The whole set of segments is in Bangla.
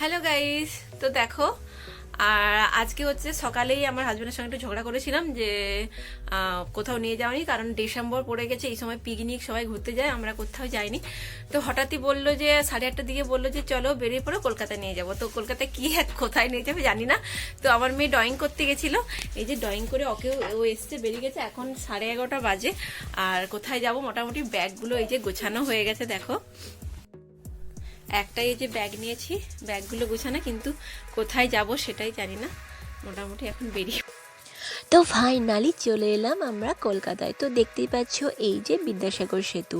হ্যালো গাইস, তো দেখো আর আজকে হচ্ছে সকালেই আমার হাজবেন্ডের সঙ্গে একটু ঝগড়া করেছিলাম যে কোথাও নিয়ে যাওনি, কারণ ডিসেম্বর পড়ে গেছে, এই সময় পিকনিক সবাই ঘুরতে যায়, আমরা কোথাও যাইনি। তো হঠাৎই বললো যে 8:30টার দিকে বললো যে চলো বেরিয়ে পড়ো, কলকাতায় নিয়ে যাবো। তো কলকাতায় কি এক কোথায় নিয়ে যাবে জানি না। তো আমার মেয়ে ড্রয়িং করতে গেছিল, এই যে ড্রয়িং করে ও এসছে, বেরিয়ে গেছে, এখন 11:30 বাজে। আর কোথায় যাব, মোটামুটি ব্যাগগুলো এই যে গোছানো হয়ে গেছে। দেখো একটাই এই যে ব্যাগ নিয়েছি, ব্যাগগুলো গোছানো, কিন্তু কোথায় যাব সেটাই জানি না। মোটামুটি এখন বেরিয়ে তো ফাইনালি চলে এলাম আমরা কলকাতায়। তো দেখতেই পাচ্ছ এই যে বিদ্যাসাগর সেতু,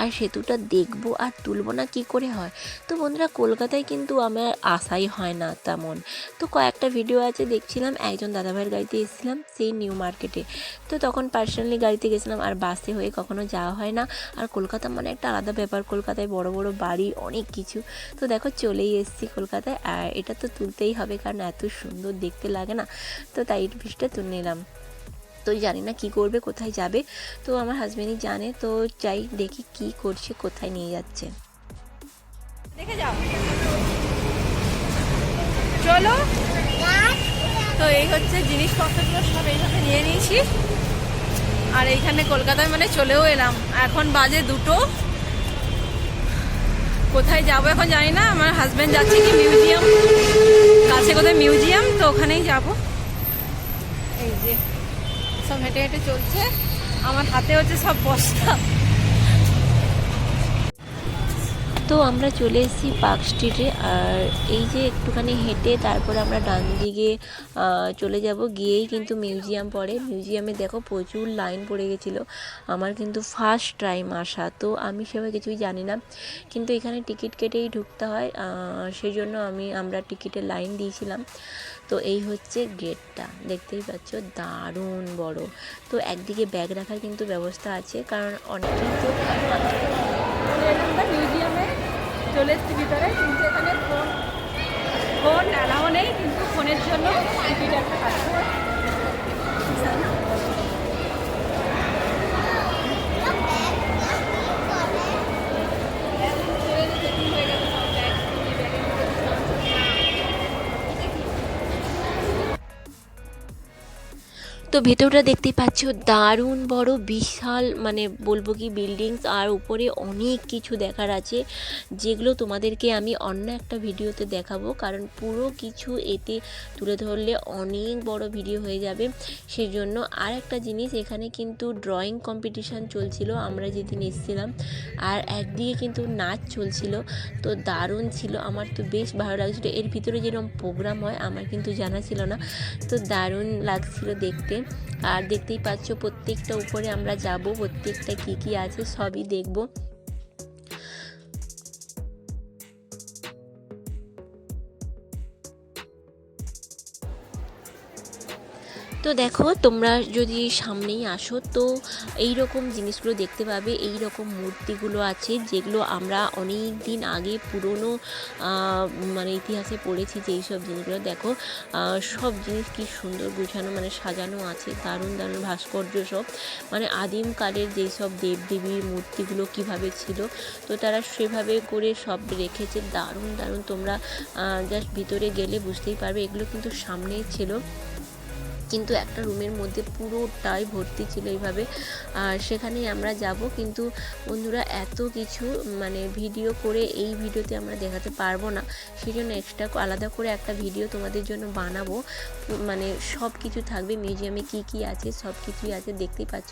আর সেতুটা দেখবো আর তুলবো না কি করে হয়। তো বন্ধুরা, কলকাতায় কিন্তু আমার আসাই হয় না তেমন। তো কয়েকটা ভিডিও আছে দেখছিলাম, একজন দাদাভাইয়ের গাড়িতে এসেছিলাম সেই নিউ মার্কেটে। তো তখন পার্সোনালি গাড়িতে গেছিলাম, আর বাসে হয়ে কখনো যাওয়া হয় না। আর কলকাতা মানে একটা আলাদা ব্যাপার, কলকাতায় বড় বড় বাড়ি, অনেক কিছু। তো দেখো চলেই এসেছি কলকাতায়, আর এটা তো তুলতেই হবে কারণ এত সুন্দর দেখতে লাগে না। তো তাই এই পিসটা তুলে নিলাম। তো জানি না কি করবে, কোথায় যাবে, তো আমার হাজবেন্ডই জানে। তো যাই দেখি কি করছে, কোথায় নিয়ে যাচ্ছে। দেখে যাও, চলো। তো এই হচ্ছে জিনিসপত্রগুলো সব এইভাবে নিয়ে নিয়েছি, আর এইখানে কলকাতায় মানে চলেও এলাম। এখন বাজে 2টো। কোথায় যাবো এখন জানি না। আমার হাজবেন্ড যাচ্ছে কি মিউজিয়াম, কাছে কোথায় মিউজিয়াম, তো ওখানেই যাব। এই যে সব হেঁটে হেঁটে চলছে, আমার হাতে হচ্ছে সব বস্তা। তো আমরা চলে এসেছি পার্ক স্ট্রিটে, আর এই যে একটুখানি হেঁটে তারপর আমরা ডান দিকে চলে যাব, গিয়েই কিন্তু মিউজিয়াম পড়ে। মিউজিয়ামে দেখো প্রচুর লাইন পড়ে গেছিলো, আমার কিন্তু ফার্স্ট টাইম আসা, তো আমি সেভাবে কিছুই জানি না, কিন্তু এখানে টিকিট কেটেই ঢুকতে হয়, সেই জন্য আমরা টিকিটের লাইন দিয়েছিলাম। তো এই হচ্ছে গেটটা, দেখতেই পাচ্ছ দারুণ বড়। তো একদিকে ব্যাগ রাখার কিন্তু ব্যবস্থা আছে, কারণ অনেকেই তো মিউজিয়ামে চলে এসছি ভিতরে, কিন্তু এখানে ফোন অ্যালাও নেই, কিন্তু ফোনের জন্য টিকিট একটা কাটতে হয়। তো ভেতরটা দেখতেই পাচ্ছ দারুণ বড়, বিশাল, মানে বলবো কি বিল্ডিংস, আর উপরে অনেক কিছু দেখার আছে, যেগুলো তোমাদেরকে আমি অন্য একটা ভিডিওতে দেখাবো, কারণ পুরো কিছু এতে তুলে ধরলে অনেক বড় ভিডিও হয়ে যাবে। সেই জন্য আর একটা জিনিস, এখানে কিন্তু ড্রয়িং কম্পিটিশান চলছিল আমরা যেদিন এসেছিলাম, আর একদিকে কিন্তু নাচ চলছিল। তো দারুণ ছিল, আমার তো বেশ ভালো লাগছিলো। এর ভিতরে যেরকম প্রোগ্রাম হয় আমার কিন্তু জানা ছিল না, তো দারুণ লাগছিল দেখতে। আর দেখতেই পাচ্ছ প্রত্যেকটা উপরে আমরা যাব, প্রত্যেকটা কি কি আছে সবই দেখব। তো দেখো তোমরা যদি সামনেই আসো, তো এই রকম জিনিসগুলো দেখতে পাবে, এই রকম মূর্তিগুলো আছে যেগুলো আমরা অনেক দিন আগে পুরনো মানে ইতিহাসে পড়েছি, যে এইসব জিনিসগুলো দেখো, সব জিনিস কি সুন্দর গুছানো, মানে সাজানো আছে, দারুণ দারুণ ভাস্কর্য সব, মানে আদিমকালের যেই সব দেবদেবীর মূর্তিগুলো কিভাবে ছিল, তো তারা সেভাবে করে সব রেখেছে, দারুণ দারুণ। তোমরা জাস্ট ভিতরে গেলে বুঝতেই পারবে, এগুলো কিন্তু সামনেই ছিল, কিন্তু একটা রুমের মধ্যে পুরোটাই ভর্তি ছিল এইভাবে। আর সেখানেই আমরা যাব, কিন্তু বন্ধুরা এত কিছু মানে ভিডিও করে এই ভিডিওতে আমরা দেখাতে পারবো না, সেই জন্য এক্সট্রা আলাদা করে একটা ভিডিও তোমাদের জন্য বানাবো, মানে সব কিছু থাকবে, মিউজিয়ামে কি কি আছে সব কিছুই আছে। দেখতেই পাচ্ছ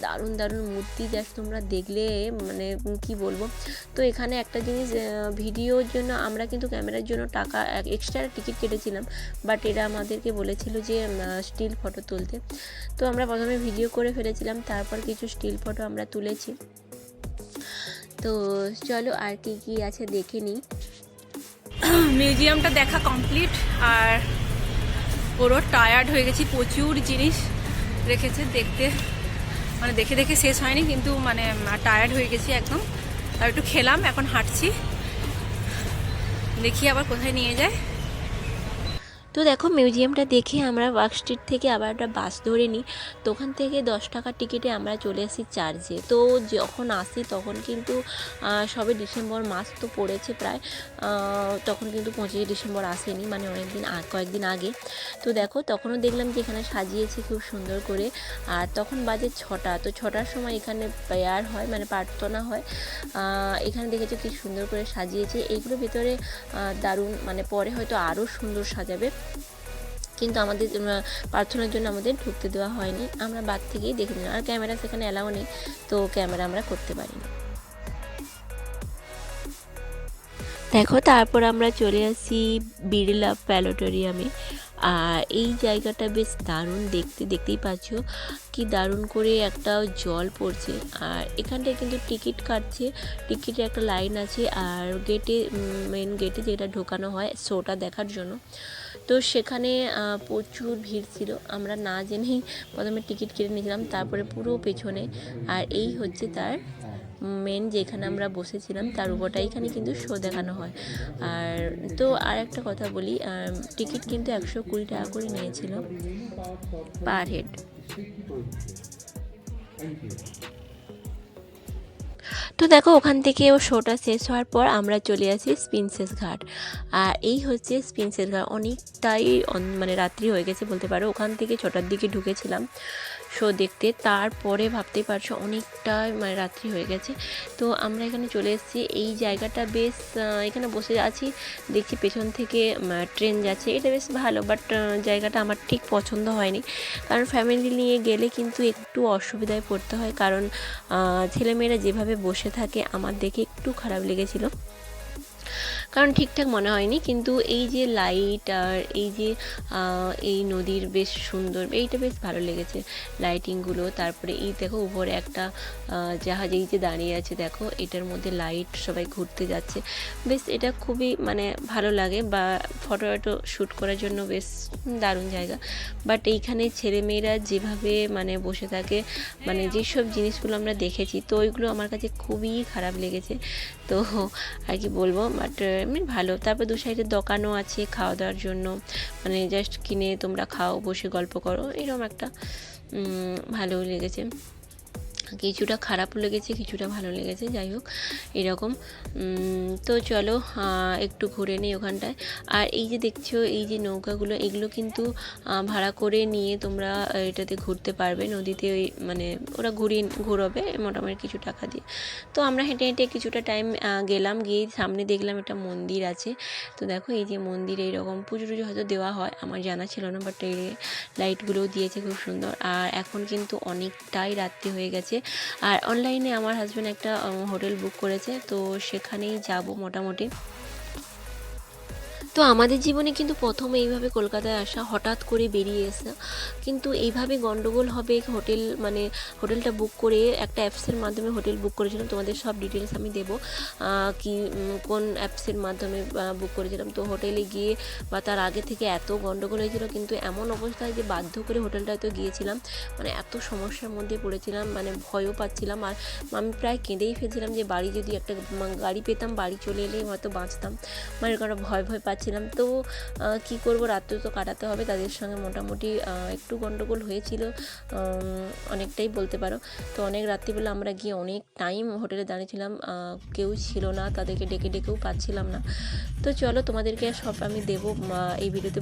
দারুণ দারুণ মূর্তি, জাস্ট তোমরা দেখলে মানে কি বলবো। তো এখানে একটা জিনিস, ভিডিওর জন্য আমরা কিন্তু ক্যামেরার জন্য টাকা এক্সট্রা টিকিট কেটেছিলাম, বাট এরা আমাদেরকে বলেছিল যে স্টিল ফটো তুলতে। তো আমরা প্রথমে ভিডিও করে ফেলেছিলাম, তারপর কিছু স্টিল ফটো আমরা তুলেছি। তো চলো আর কি কি আছে দেখে নিই। মিউজিয়ামটা দেখা কমপ্লিট, আর পুরো টায়ার্ড হয়ে গেছি, প্রচুর জিনিস রেখেছে দেখতে, মানে দেখে দেখে শেষ হয়নি, কিন্তু মানে টায়ার্ড হয়ে গেছি একদম। আর একটু খেলাম, এখন হাঁটছি, দেখি আবার কোথায় নিয়ে যায়। তো দেখো মিউজিয়ামটা দেখে আমরা ওয়ার্ক স্ট্রিট থেকে আবার একটা বাস ধরে নিই। তো ওখান থেকে 10 টাকার টিকিটে আমরা চলে আসি চার্চে। তো যখন আসি তখন কিন্তু সবে ডিসেম্বর মাস তো পড়েছে প্রায়, তখন কিন্তু 25 ডিসেম্বর আসেনি, মানে কয়েকদিন আগে। তো দেখো তখনও দেখলাম যে এখানে সাজিয়েছে খুব সুন্দর করে। আর তখন বাজে 6টা, তো 6টার সময় এখানে প্রেয়ার হয়, মানে প্রার্থনা হয়। এখানে দেখেছো কি সুন্দর করে সাজিয়েছে। এইগুলো ভেতরে দারুণ, মানে পরে হয়তো আরও সুন্দর সাজাবে, কিন্তু আমাদের প্রার্থনার জন্য আমাদের ঢুকতে দেওয়া হয়নি, আমরা বাদ থেকেই দেখে নিলাম। আর ক্যামেরা সেখানে অ্যালাউ নেই, তো ক্যামেরা আমরা করতে পারিনি। দেখো তারপর আমরা চলে আসি বিড়লা প্ল্যানেটোরিয়ামে। আর এই জায়গাটা বেশ দারুণ, দেখতেই পাচ্ছ কি দারুণ করে একটা জল পড়ছে। আর এখানটায় কিন্তু টিকিট কাটছে, টিকিটের একটা লাইন আছে। আর মেন গেটে যেটা ঢোকানো হয় শোটা দেখার জন্য, তো সেখানে প্রচুর ভিড় ছিল। আমরা না জেনেই প্রথমে টিকিট কেটে নিয়েছিলাম, তারপরে পুরো পেছনে। আর এই হচ্ছে তার মেন, যেখানে আমরা বসেছিলাম তার উপরটা, এখানে কিন্তু শো দেখানো হয়। আর তো আর একটা কথা বলি, টিকিট কিন্তু 120 টাকা করে নিয়েছিল পার হেড। তো দেখো ওখান থেকে ও শোটা শেষ হওয়ার পর আমরা চলে আসি প্রিন্সেস ঘাট। আর এই হচ্ছে প্রিন্সেস ঘাট। অনেকটাই মানে রাত্রি হয়ে গেছে বলতে পারো। ওখান থেকে 6টার দিকে ঢুকেছিলাম শো দেখতে, তারপরে ভাবতেই পারছো অনেকটাই মানে রাত্রি হয়ে গেছে। তো আমরা এখানে চলে এসেছি। এই জায়গাটা বেশ, এখানে বসে আছি, দেখছি পেছন থেকে ট্রেন যাচ্ছে, এটা বেশ ভালো। বাট জায়গাটা আমার ঠিক পছন্দ হয়নি, কারণ ফ্যামিলি নিয়ে গেলে কিন্তু একটু অসুবিধায় পড়তে হয়, কারণ ছেলেমেয়েরা যেভাবে বসে থাকে আমার দেখে একটু খারাপ লেগেছিলো, কারণ ঠিকঠাক মনে হয়নি। কিন্তু এই যে লাইট আর এই যে এই নদীর বেশ সুন্দর, এইটা বেশ ভালো লেগেছে লাইটিংগুলো। তারপরে এই দেখো উপরে একটা জাহাজ এই যে দাঁড়িয়ে আছে, দেখো এটার মধ্যে লাইট, সবাই ঘুরতে যাচ্ছে, বেশ এটা খুবই মানে ভালো লাগে। বা ফটো শ্যুট করার জন্য বেশ দারুণ জায়গা। বাট এইখানে ছেলেমেয়েরা যেভাবে মানে বসে থাকে, মানে যেসব জিনিসগুলো আমরা দেখেছি, তো ওইগুলো আমার কাছে খুবই খারাপ লেগেছে। তো আর কি বলবো, বাট এমনি ভালো। তারপর দু সাইডে দোকানও আছে খাওয়া দাওয়ার জন্য, মানে জাস্ট কিনে তোমরা খাও, বসে গল্প করো, এরকম একটা ভালো লেগেছে। কিছুটা খারাপও লেগেছে, কিছুটা ভালো লেগেছে, যাই হোক এরকম। তো চলো একটু ঘুরে নিই ওখানটায়। আর এই যে দেখছো এই যে নৌকাগুলো, এগুলো কিন্তু ভাড়া করে নিয়ে তোমরা এটাতে ঘুরতে পারবে নদীতে। ওই মানে ওরা ঘুরবে মোটামুটি কিছু টাকা দিয়ে। তো আমরা হেঁটে হেঁটে কিছুটা টাইম গেলাম, গিয়ে সামনে দেখলাম একটা মন্দির আছে। তো দেখো এই যে মন্দির, এইরকম পুজো টুজো হয়তো দেওয়া হয়, আমার জানা ছিল না, বাট এই লাইটগুলোও দিয়েছে খুব সুন্দর। আর এখন কিন্তু অনেকটাই রাত্রি হয়ে গেছে। আর অনলাইনে আমার হাজব্যান্ড একটা হোটেল বুক করেছে, তো সেখানেই যাব মোটামুটি। তো আমাদের জীবনে কিন্তু প্রথম এইভাবে কলকাতায় আসা, হঠাৎ করে বেরিয়ে এসা, কিন্তু এইভাবে গন্ডগোল হবে। মানে হোটেলটা বুক করে একটা অ্যাপসের মাধ্যমে হোটেল বুক করেছিলাম, তোমাদের সব ডিটেলস আমি দেবো কি কোন অ্যাপসের মাধ্যমে বুক করেছিলাম। তো হোটেলে গিয়ে বা তার আগে থেকে এত গন্ডগোল হয়েছিল, কিন্তু এমন অবস্থায় যে বাধ্য করে হোটেলটাতে গিয়েছিলাম, মানে এত সমস্যার মধ্যে পড়েছিলাম, মানে ভয়ও পাচ্ছিলাম। আর আমি প্রায় কেঁদেই ফেলছিলাম যে বাড়ি যদি একটা গাড়ি পেতাম, বাড়ি চলে এলে হয়তো বাঁচতাম, মানে কারণ ভয় পাচ্ছিলাম। তো কি করব, রাত্রে তো কাটাতে হবে তাদের সঙ্গে। মোটামুটি একটু গন্ডগোল হয়েছিল, অনেকটাই বলতে পারো। তো অনেক রাত্রিবেলা আমরা গিয়ে অনেক টাইম হোটেলে দাঁড়িয়েছিলাম, কেউ ছিল না, তাদেরকে ডেকেও পাচ্ছিলাম না। তো চলো তোমাদেরকে সব আমি দেবো এই ভিডিওতে।